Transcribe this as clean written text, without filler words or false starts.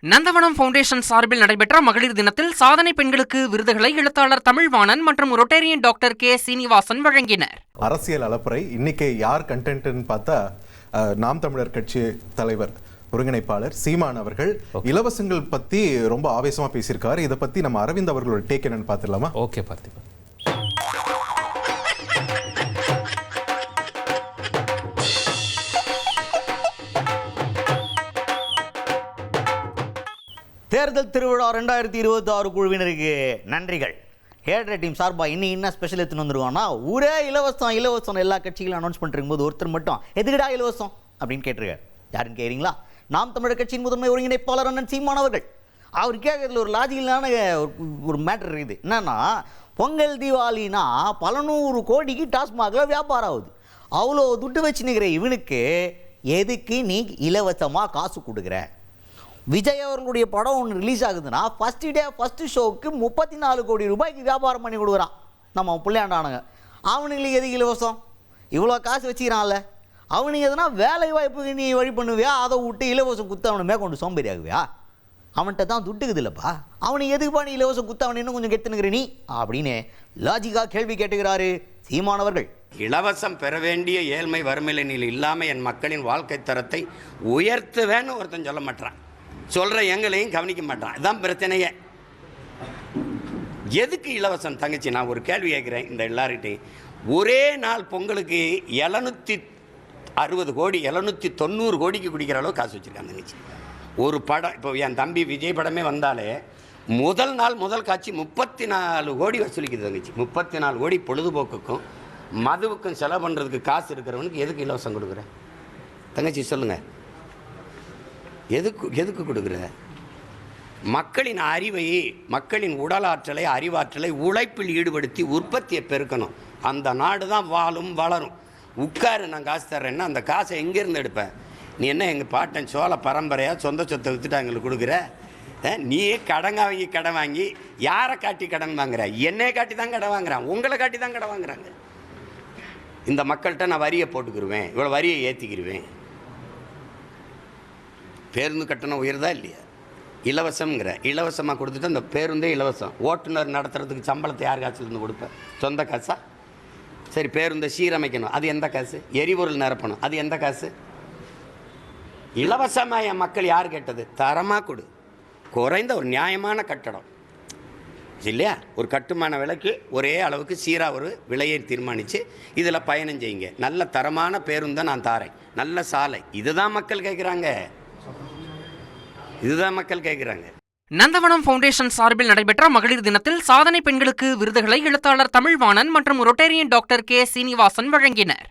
நந்தவனம் ஃபவுண்டேஷன் சார்பில் நடைபெற்ற மகளிர் தினத்தில் சாதனை பெண்களுக்கு விருதுகளை எழுத்தாளர் தமிழ்வாணன் மற்றும் ரொட்டேரியன் டாக்டர் கே சீனிவாசன் வழங்கினர். அரசியல் அலப்பறை இன்னைக்கு யார் கண்டென்ட்னு பார்த்தா நாம் தமிழர் கட்சி தலைவர் ஒருங்கிணைப்பாளர் சீமான் அவர்கள் இலவசங்கள் பத்தி ரொம்ப ஆவேசமா பேசியிருக்காரு. இதை பத்தி நம்ம அரவிந்த் அவர்களோட டேக் என்னன்னு பார்த்துடலாமா? ஓகே பார்த்திபன். தேர்தல் திருவிழா 2026 குழுவினருக்கு நன்றிகள். ஹேட்ரே டீம் சார்பாக என்ன ஸ்பெஷல் எடுத்துன்னு வந்துருவாங்கன்னா, ஊரே இலவசம் எல்லா கட்சிகளும் அனௌன்ஸ் பண்ணிருக்கும் போது ஒருத்தர் மட்டும் எதுக்குடா இலவசம் அப்படின்னு கேட்டிருக்காரு. யாருன்னு கேட்குறீங்களா? நாம் தமிழர் கட்சியின் முதன்மை ஒருங்கிணைப்பாளர் அண்ணன் சீமான் அவர்கள். அவர் கேட்கறதுல ஒரு லாஜிக்கலான ஒரு மேட்டர் இருக்குது. என்னன்னா, பொங்கல் தீபாவளினா பல 100 கோடிக்கு டாஸ்மாகில் வியாபாரம் ஆகுது. அவ்வளோ துட்டு வச்சுன்னுக்கிற இவனுக்கு எதுக்கு நீ இலவசமாக காசு கொடுக்குற? விஜய் அவர்களுடைய படம் ஒன்று ரிலீஸ் ஆகுதுன்னா ஃபஸ்ட்டு ஷோவுக்கு 34 கோடி ரூபாய்க்கு வியாபாரம் பண்ணி கொடுக்குறான் நம்ம பிள்ளையாண்டானுங்க. அவனுங்களுக்கு எதுக்கு இலவசம்? இவ்வளோ காசு வச்சுக்கிறான்ல, அவனுக்கு எதுனா வேலை வாய்ப்புக்கு நீ வழி பண்ணுவியா? அதை விட்டு இலவசம் குத்து அவனை மேற்கொண்டு சோம்பேறி ஆகுவியா? அவன்கிட்ட தான் துட்டுக்குது இல்லைப்பா, அவனுக்கு எதுக்குப்பா நீ இலவசம் குத்து அவனை இன்னும் கொஞ்சம் கெத்துனுக்கிற நீ அப்படின்னு லாஜிக்காக கேள்வி கேட்டுக்கிறாரு சீமானவர்கள். இலவசம் பெற வேண்டிய ஏழ்மை வறுமை நிலை இல்லாமல் என் மக்களின் வாழ்க்கை தரத்தை உயர்த்துவேன்னு ஒருத்தன் சொல்ல மாட்டான். சொல்கிற எங்களையும் கவனிக்க மாட்டான். இதுதான் பிரச்சனையே. எதுக்கு இலவசம்? தங்கச்சி, நான் ஒரு கேள்வி கேட்குறேன் இந்த எல்லார்கிட்டையும். ஒரே நாள் பொங்கலுக்கு 760 கோடி 790 கோடிக்கு குடிக்கிற அளவு காசு வச்சுருக்காங்க தங்கச்சி. ஒரு படம், இப்போ என் தம்பி விஜய் படமே வந்தாலே முதல் காட்சி 34 கோடி வசூலிக்குது தங்கச்சி. 34 கோடி பொழுதுபோக்குக்கும் மதுவுக்கும் செலவு பண்ணுறதுக்கு காசு இருக்கிறவனுக்கு எதுக்கு இலவசம் கொடுக்குற தங்கச்சி? சொல்லுங்கள், எதுக்கு கொடுக்குற? மக்களின் அறிவை, மக்களின் உடல் ஆற்றலை, அறிவாற்றலை உழைப்பில் ஈடுபடுத்தி உற்பத்தியை பெருக்கணும். அந்த நாடு தான் வாழும் வளரும். உட்காரு, நான் காசு தர்றேன்னா அந்த காசை எங்கேருந்து எடுப்பேன்? நீ என்ன எங்கள் பாட்டன் சோழ பரம்பரையாக சொந்த சொத்தை விற்றுட்டு எங்களுக்கு கொடுக்குற? நீ கடன் வாங்கி யாரை காட்டி கடன் வாங்குற? என்னையை காட்டி தான் கடன் வாங்குறான், உங்களை காட்டி தான் கடன் வாங்குறாங்க. இந்த மக்கள்கிட்ட நான் வரியை போட்டுக்கிருவேன், இவ்வளோ வரியை ஏற்றிக்கிருவேன். பேருந்து கட்டணம் உயர்தா இல்லையா? இலவசம்ங்கிற, இலவசமாக கொடுத்துட்டு அந்த பேருந்தே இலவசம். ஓட்டுநர் நடத்துறதுக்கு சம்பளத்தை யார் காசுலேருந்து கொடுப்பேன்? சொந்த காசா? சரி, பேருந்தை சீரமைக்கணும், அது எந்த காசு? எரிபொருள் நிரப்பணும், அது எந்த காசு? இலவசமாக என் மக்கள் யார் கேட்டது? தரமாக கொடு, குறைந்த ஒரு நியாயமான கட்டடம் இல்லையா? ஒரு கட்டுமான விலைக்கு ஒரே அளவுக்கு சீராக ஒரு விலையை தீர்மானித்து இதில் பயணம் செய்யுங்க. நல்ல தரமான பேருந்தை நான் தாரேன், நல்ல சாலை. இதுதான் மக்கள் கேட்குறாங்க. நந்தவனம் ஃபவுண்டேஷன் சார்பில் நடைபெற்ற மகளிர் தினத்தில் சாதனை பெண்களுக்கு விருதுகளை எழுத்தாளர் தமிழ்வாணன் மற்றும் ரொட்டேரியன் டாக்டர் கே சீனிவாசன் வழங்கினர்.